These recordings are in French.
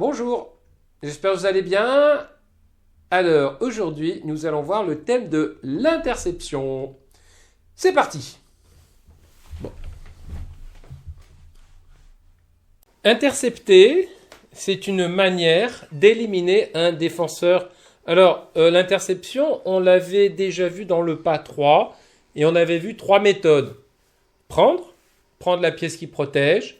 Bonjour, j'espère que vous allez bien. Alors aujourd'hui, nous allons voir le thème de l'interception. C'est parti. Bon. Intercepter, c'est une manière d'éliminer un défenseur. Alors, l'interception, on l'avait déjà vu dans le pas 3 et on avait vu 3 méthodes. Prendre la pièce qui protège,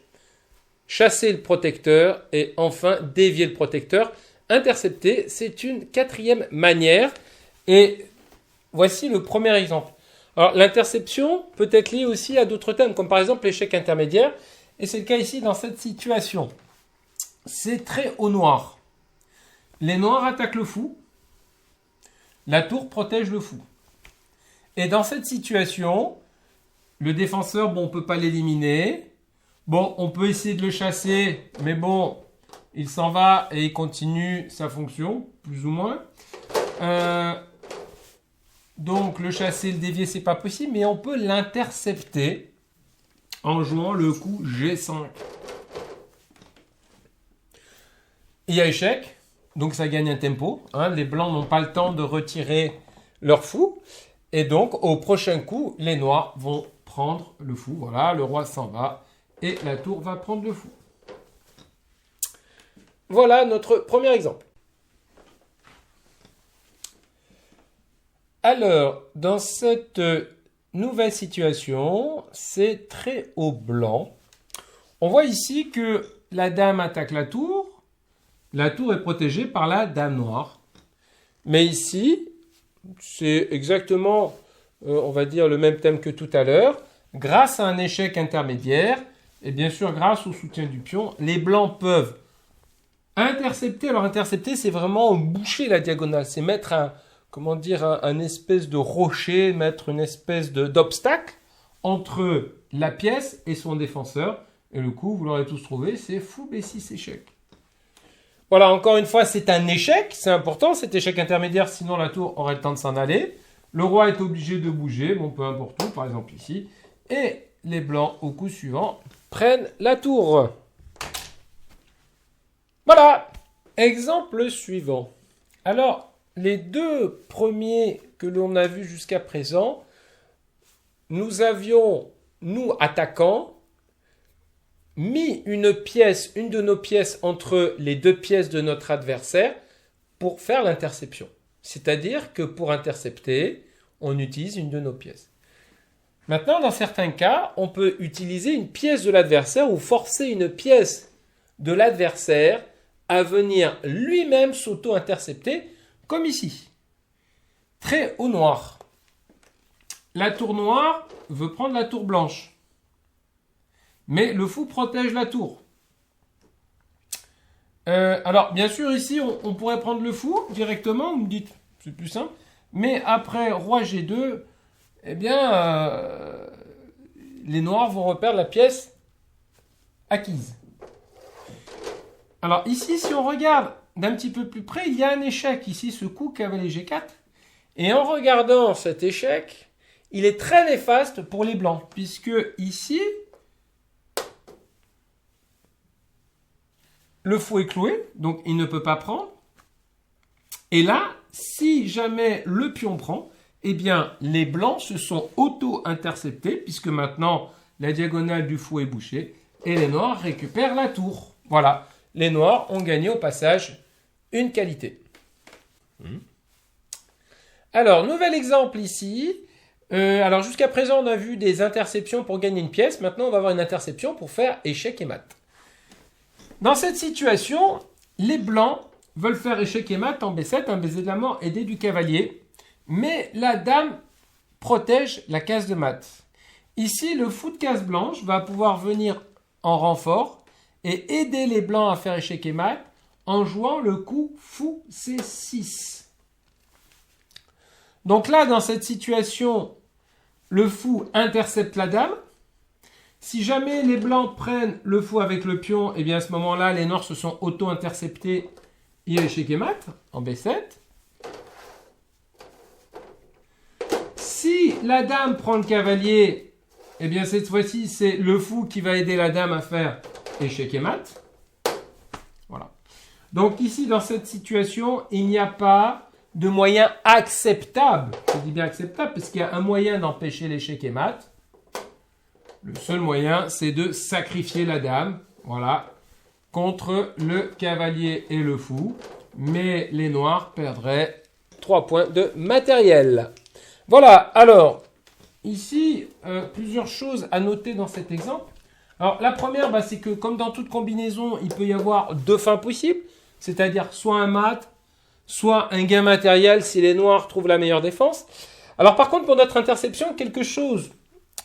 chasser le protecteur et enfin dévier le protecteur. Intercepter, c'est une 4e manière et voici le premier exemple. Alors l'interception peut être liée aussi à d'autres thèmes comme par exemple l'échec intermédiaire et c'est le cas ici dans cette situation. C'est très au noir. Les noirs attaquent le fou, la tour protège le fou. Et dans cette situation, le défenseur, on ne peut pas l'éliminer. Bon, on peut essayer de le chasser, mais bon, il s'en va et il continue sa fonction, plus ou moins. Donc, le chasser, le dévier, c'est pas possible, mais on peut l'intercepter en jouant le coup G5. Il y a échec, donc ça gagne un tempo. Les blancs n'ont pas le temps de retirer leur fou. Et donc, au prochain coup, les noirs vont prendre le fou. Voilà, le roi s'en va. Et la tour va prendre le fou. Voilà notre premier exemple. Alors, dans cette nouvelle situation, c'est très au blanc. On voit ici que la dame attaque la tour. La tour est protégée par la dame noire. Mais ici, c'est exactement, on va dire, le même thème que tout à l'heure. Grâce à un échec intermédiaire, et bien sûr, grâce au soutien du pion, les blancs peuvent intercepter. Alors, intercepter, c'est vraiment boucher la diagonale. C'est mettre un espèce de rocher, mettre une espèce d'obstacle entre la pièce et son défenseur. Et le coup, vous l'aurez tous trouvé, c'est fou B6 échec. Voilà, encore une fois, c'est un échec. C'est important, cet échec intermédiaire, sinon la tour aurait le temps de s'en aller. Le roi est obligé de bouger, bon, peu importe où, par exemple ici. Et les blancs, au coup suivant, prennent la tour. Voilà. Exemple suivant. Alors, les deux premiers que l'on a vus jusqu'à présent, nous avions, nous attaquants, mis une de nos pièces entre les deux pièces de notre adversaire pour faire l'interception. C'est-à-dire que pour intercepter, on utilise une de nos pièces. Maintenant, dans certains cas, on peut utiliser une pièce de l'adversaire ou forcer une pièce de l'adversaire à venir lui-même s'auto-intercepter, comme ici. Très au noir. La tour noire veut prendre la tour blanche. Mais le fou protège la tour. Alors, bien sûr, ici, on pourrait prendre le fou directement. Vous me dites, c'est plus simple. Mais après roi G2, eh bien, les noirs vont reperdre la pièce acquise. Alors ici, si on regarde d'un petit peu plus près, il y a un échec. Ici, ce coup cavalier G4. Et en regardant cet échec, il est très néfaste pour les blancs. Puisque ici, le fou est cloué, donc il ne peut pas prendre. Et là, si jamais le pion prend, eh bien, les blancs se sont auto-interceptés, puisque maintenant, la diagonale du fou est bouchée, et les noirs récupèrent la tour. Voilà, les noirs ont gagné au passage une qualité. Alors, nouvel exemple ici. Alors, jusqu'à présent, on a vu des interceptions pour gagner une pièce. Maintenant, on va avoir une interception pour faire échec et mat. Dans cette situation, les blancs veulent faire échec et mat en B7, un baiser de la mort aidé du cavalier. Mais la dame protège la case de mat. Ici, le fou de case blanche va pouvoir venir en renfort et aider les blancs à faire échec et mat en jouant le coup fou C6. Donc là, dans cette situation, le fou intercepte la dame. Si jamais les blancs prennent le fou avec le pion, eh bien à ce moment-là, les noirs se sont auto-interceptés. Il y a échec et mat en B7. Si la dame prend le cavalier, eh bien cette fois-ci, c'est le fou qui va aider la dame à faire échec et mat. Voilà. Donc ici, dans cette situation, il n'y a pas de moyen acceptable. Je dis bien acceptable parce qu'il y a un moyen d'empêcher l'échec et mat. Le seul moyen, c'est de sacrifier la dame, voilà, contre le cavalier et le fou. Mais les noirs perdraient 3 points de matériel. Voilà, alors, ici, plusieurs choses à noter dans cet exemple. Alors, la première, c'est que comme dans toute combinaison, il peut y avoir 2 fins possibles, c'est-à-dire soit un mat, soit un gain matériel si les noirs trouvent la meilleure défense. Alors, par contre, pour notre interception, quelque chose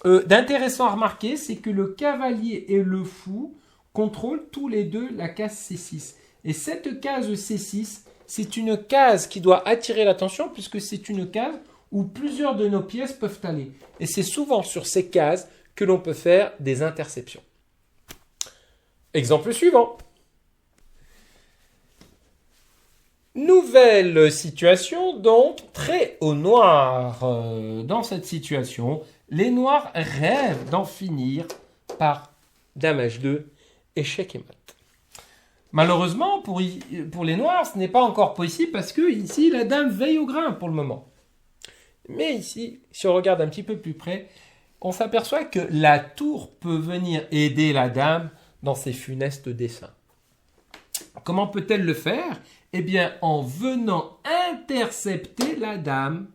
d'intéressant à remarquer, c'est que le cavalier et le fou contrôlent tous les deux la case C6. Et cette case C6, c'est une case qui doit attirer l'attention puisque c'est une case où plusieurs de nos pièces peuvent aller. Et c'est souvent sur ces cases que l'on peut faire des interceptions. Exemple suivant. Nouvelle situation, donc, très au noir. Dans cette situation, les noirs rêvent d'en finir par Dame H2, échec et mat. Malheureusement, pour les noirs, ce n'est pas encore possible parce que ici, la dame veille au grain pour le moment. Mais ici, si on regarde un petit peu plus près, on s'aperçoit que la tour peut venir aider la dame dans ses funestes desseins. Comment peut-elle le faire? Eh bien, en venant intercepter la dame.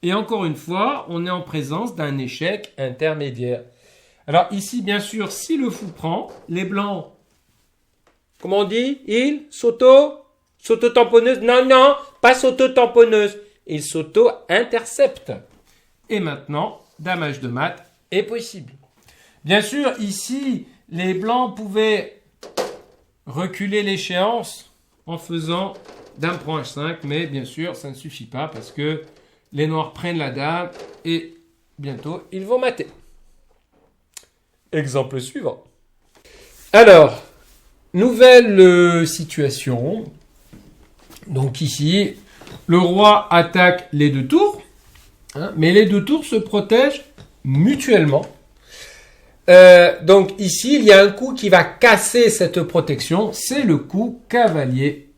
Et encore une fois, on est en présence d'un échec intermédiaire. Alors ici, bien sûr, si le fou prend, les blancs, comment on dit? Ils s'auto-tamponneuse. Non, pas s'auto-tamponneuse. Ils s'auto-interceptent. Et maintenant, Dame H de mat est possible. Bien sûr, ici, les blancs pouvaient reculer l'échéance en faisant Dame prend H5, mais bien sûr, ça ne suffit pas parce que les noirs prennent la dame et bientôt, ils vont mater. Exemple suivant. Alors, nouvelle situation. Donc ici, le roi attaque les 2 tours, mais les 2 tours se protègent mutuellement. Donc ici, il y a un coup qui va casser cette protection, c'est le coup cavalier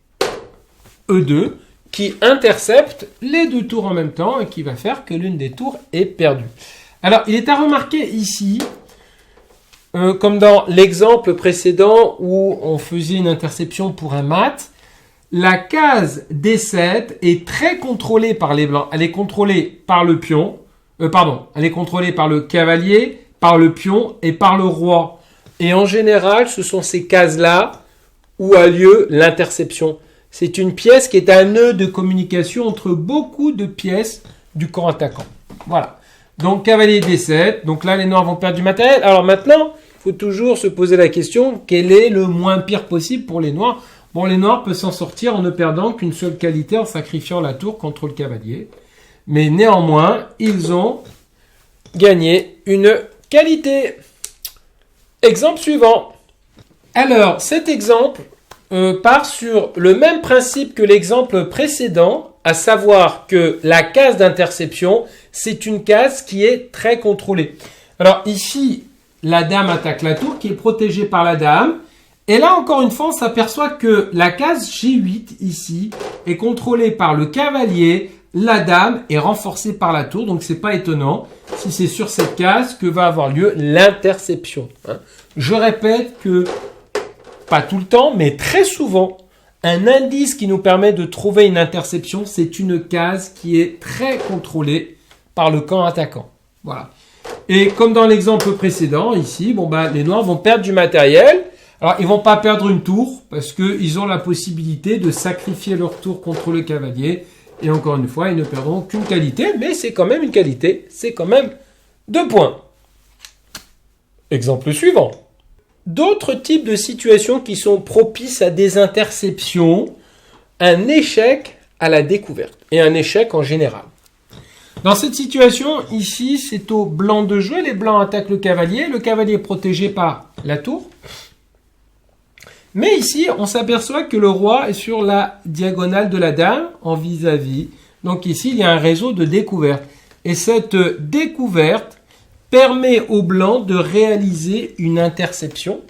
E2 qui intercepte les 2 tours en même temps et qui va faire que l'une des tours est perdue. Alors, il est à remarquer ici, comme dans l'exemple précédent où on faisait une interception pour un mat, la case D7 est très contrôlée par les blancs. Elle est contrôlée par le pion, elle est contrôlée par le cavalier, par le pion et par le roi. Et en général, ce sont ces cases-là où a lieu l'interception. C'est une pièce qui est un nœud de communication entre beaucoup de pièces du camp attaquant. Voilà. Donc, cavalier D7. Donc là, les noirs vont perdre du matériel. Alors maintenant, il faut toujours se poser la question, quel est le moins pire possible pour les noirs? Bon, les noirs peuvent s'en sortir en ne perdant qu'une seule qualité en sacrifiant la tour contre le cavalier. Mais néanmoins, ils ont gagné une qualité. Exemple suivant. Alors, cet exemple part sur le même principe que l'exemple précédent, à savoir que la case d'interception, c'est une case qui est très contrôlée. Alors ici, la dame attaque la tour qui est protégée par la dame. Et là, encore une fois, on s'aperçoit que la case G8 ici est contrôlée par le cavalier, la dame est renforcée par la tour. Donc, c'est pas étonnant si c'est sur cette case que va avoir lieu l'interception. Je répète que, pas tout le temps, mais très souvent, un indice qui nous permet de trouver une interception, c'est une case qui est très contrôlée par le camp attaquant. Voilà. Et comme dans l'exemple précédent, ici, les noirs vont perdre du matériel. Alors, ils vont pas perdre une tour parce qu'ils ont la possibilité de sacrifier leur tour contre le cavalier. Et encore une fois, ils ne perdront qu'une qualité, mais c'est quand même une qualité. C'est quand même 2 points. Exemple suivant. D'autres types de situations qui sont propices à des interceptions, un échec à la découverte et un échec en général. Dans cette situation, ici, c'est au blanc de jouer. Les blancs attaquent le cavalier est protégé par la tour. Mais ici, on s'aperçoit que le roi est sur la diagonale de la dame en vis-à-vis. Donc ici, il y a un réseau de découverte. Et cette découverte permet au blanc de réaliser une interception.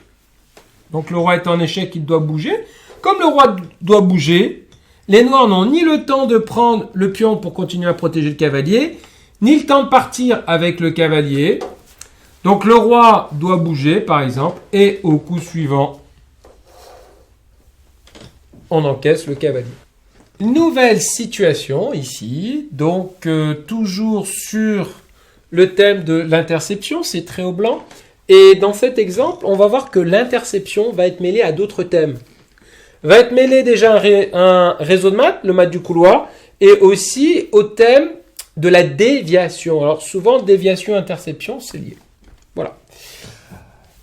Donc le roi est en échec, il doit bouger. Comme le roi doit bouger, les noirs n'ont ni le temps de prendre le pion pour continuer à protéger le cavalier, ni le temps de partir avec le cavalier. Donc le roi doit bouger, par exemple, et au coup suivant, on encaisse le cavalier. Nouvelle situation ici, donc toujours sur le thème de l'interception, c'est très au blanc. Et dans cet exemple, on va voir que l'interception va être mêlée à d'autres thèmes. Va être mêlé déjà un réseau de maths, le maths du couloir, et aussi au thème de la déviation. Alors souvent, déviation, interception, c'est lié. Voilà.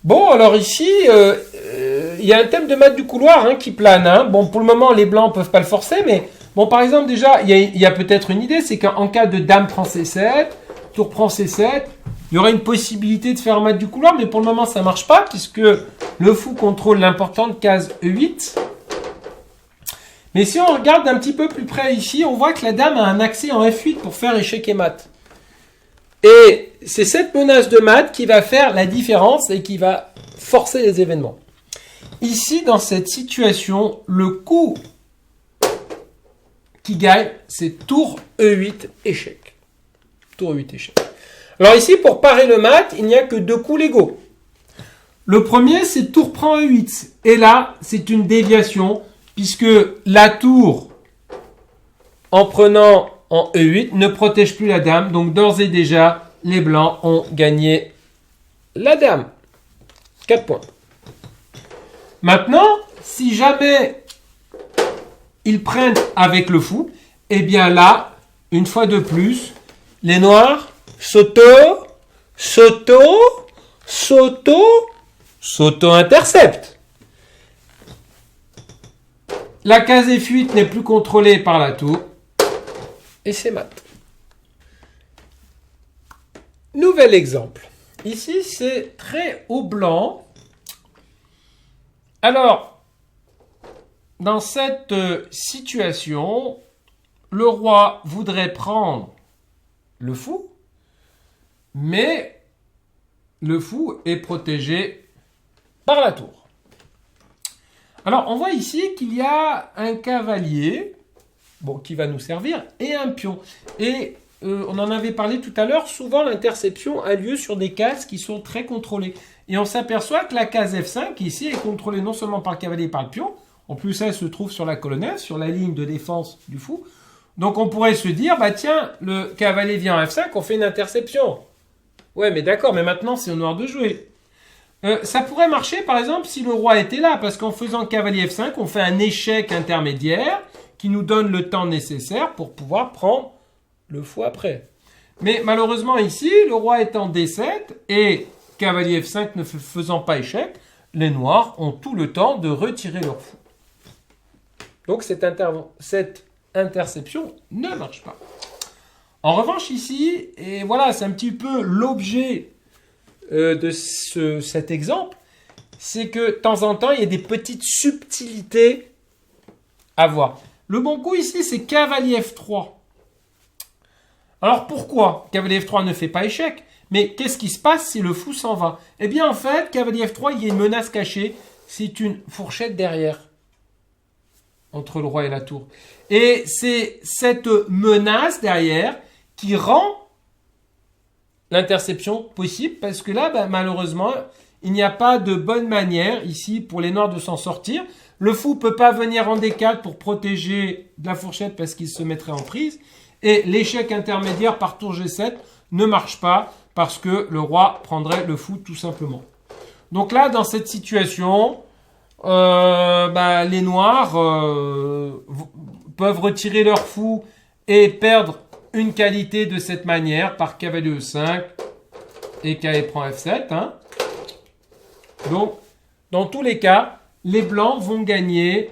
Bon, alors ici, il y a un thème de maths du couloir qui plane. Hein. Bon, pour le moment, les blancs ne peuvent pas le forcer, mais bon, par exemple, déjà, il y a peut-être une idée, c'est qu'en cas de dame prend C7, tour prend C7, il y aurait une possibilité de faire un maths du couloir, mais pour le moment, ça ne marche pas, puisque le fou contrôle l'importante case E8. Mais si on regarde d'un petit peu plus près ici, on voit que la dame a un accès en F8 pour faire échec et mat. Et c'est cette menace de mat qui va faire la différence et qui va forcer les événements. Ici, dans cette situation, le coup qui gagne, c'est tour E8 échec. Tour E8 échec. Alors ici, pour parer le mat, il n'y a que deux coups légaux. Le premier, c'est tour prend E8. Et là, c'est une déviation, puisque la tour, en prenant en E8, ne protège plus la dame. Donc, d'ores et déjà, les blancs ont gagné la dame. 4 points. Maintenant, si jamais ils prennent avec le fou, eh bien là, une fois de plus, les noirs s'auto-interceptent. La case F8 n'est plus contrôlée par la tour. Et c'est mat. Nouvel exemple. Ici, c'est très au blanc. Alors, dans cette situation, le roi voudrait prendre le fou, mais le fou est protégé par la tour. Alors, on voit ici qu'il y a un cavalier, qui va nous servir, et un pion. Et on en avait parlé tout à l'heure, souvent l'interception a lieu sur des cases qui sont très contrôlées. Et on s'aperçoit que la case F5, ici, est contrôlée non seulement par le cavalier et par le pion, en plus elle se trouve sur la colonne, sur la ligne de défense du fou. Donc on pourrait se dire, tiens, le cavalier vient en F5, on fait une interception. Ouais, mais d'accord, mais maintenant c'est au noir de jouer. Ça pourrait marcher, par exemple, si le roi était là, parce qu'en faisant cavalier F5, on fait un échec intermédiaire qui nous donne le temps nécessaire pour pouvoir prendre le fou après. Mais malheureusement ici, le roi est en D7 et cavalier F5 ne faisant pas échec, les noirs ont tout le temps de retirer leur fou. Donc cette interception ne marche pas. En revanche ici, et voilà, c'est un petit peu l'objet de cet exemple, c'est que de temps en temps, il y a des petites subtilités à voir. Le bon coup ici, c'est cavalier F3. Alors pourquoi cavalier F3 ne fait pas échec? Mais qu'est-ce qui se passe si le fou s'en va? Eh bien en fait, cavalier F3, il y a une menace cachée. C'est une fourchette derrière entre le roi et la tour. Et c'est cette menace derrière qui rend l'interception possible, parce que là, malheureusement, il n'y a pas de bonne manière ici pour les noirs de s'en sortir. Le fou ne peut pas venir en D4 pour protéger de la fourchette parce qu'il se mettrait en prise. Et l'échec intermédiaire par tour G7 ne marche pas parce que le roi prendrait le fou tout simplement. Donc là, dans cette situation, les noirs peuvent retirer leur fou et perdre une qualité de cette manière par cavalier E5 et cavalier prend F7. Donc, dans tous les cas, les blancs vont gagner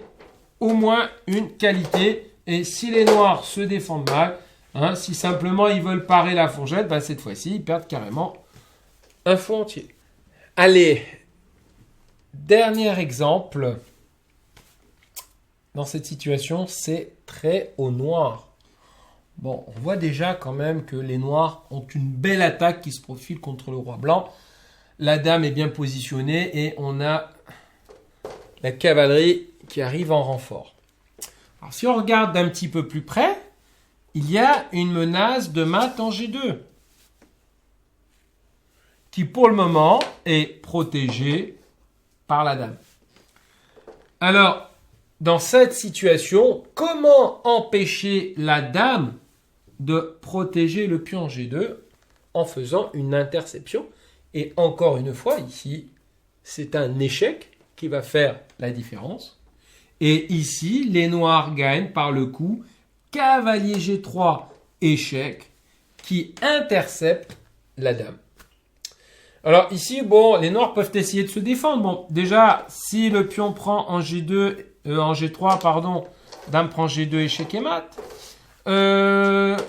au moins une qualité. Et si les noirs se défendent mal, si simplement ils veulent parer la fourchette, cette fois-ci, ils perdent carrément un fou entier. Allez, dernier exemple. Dans cette situation, c'est très au noir. Bon, on voit déjà quand même que les noirs ont une belle attaque qui se profile contre le roi blanc. La dame est bien positionnée et on a la cavalerie qui arrive en renfort. Alors, si on regarde d'un petit peu plus près, il y a une menace de mat en G2 qui, pour le moment, est protégée par la dame. Alors, dans cette situation, comment empêcher la dame de protéger le pion G2 en faisant une interception? Et encore une fois, ici, c'est un échec qui va faire la différence. Et ici, les noirs gagnent par le coup cavalier G3, échec, qui intercepte la dame. Alors ici, bon, les noirs peuvent essayer de se défendre. Bon, déjà, si le pion prend en G3, pardon, dame prend G2, échec et mat.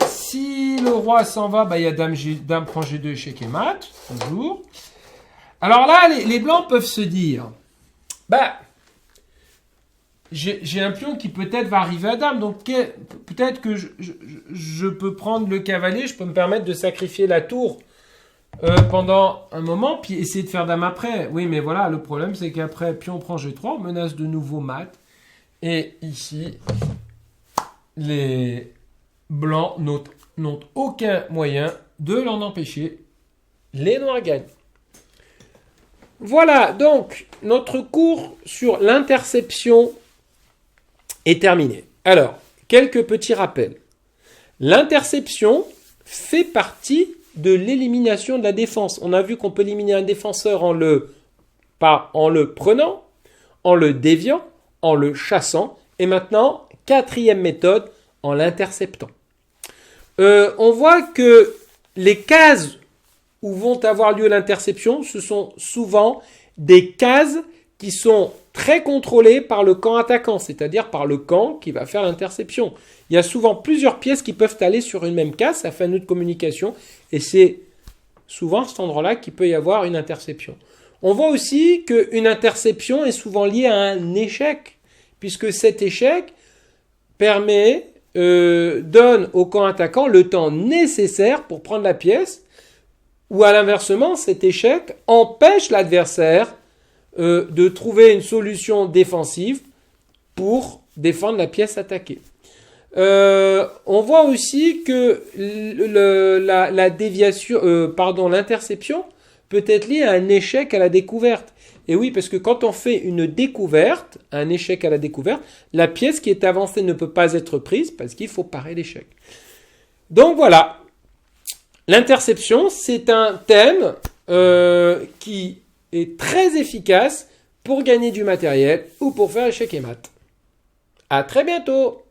Si le roi s'en va, il y a dame prend G2, échec et mat, toujours. Alors là, les blancs peuvent se dire, j'ai un pion qui peut-être va arriver à dame, donc peut-être que je peux prendre le cavalier, je peux me permettre de sacrifier la tour pendant un moment, puis essayer de faire dame après. Oui, mais voilà, le problème c'est qu'après, pion prend G3, on menace de nouveau mat, et ici, les blancs n'ont aucun moyen de l'en empêcher. Les noirs gagnent. Voilà, donc, notre cours sur l'interception est terminé. Alors, quelques petits rappels. L'interception fait partie de l'élimination de la défense. On a vu qu'on peut éliminer un défenseur en le prenant, en le déviant, en le chassant, et maintenant, quatrième méthode, en l'interceptant. On voit que les cases où vont avoir lieu l'interception, ce sont souvent des cases qui sont très contrôlées par le camp attaquant, c'est-à-dire par le camp qui va faire l'interception. Il y a souvent plusieurs pièces qui peuvent aller sur une même case, ça fait un nœud de communication, et c'est souvent à cet endroit-là qu'il peut y avoir une interception. On voit aussi qu'une interception est souvent liée à un échec, puisque cet échec donne au camp attaquant le temps nécessaire pour prendre la pièce, ou à l'inversement, cet échec empêche l'adversaire de trouver une solution défensive pour défendre la pièce attaquée. On voit aussi que l'interception peut être liée à un échec à la découverte. Et oui, parce que quand on fait une découverte, un échec à la découverte, la pièce qui est avancée ne peut pas être prise parce qu'il faut parer l'échec. Donc voilà. L'interception, c'est un thème qui est très efficace pour gagner du matériel ou pour faire échec et mat. À très bientôt!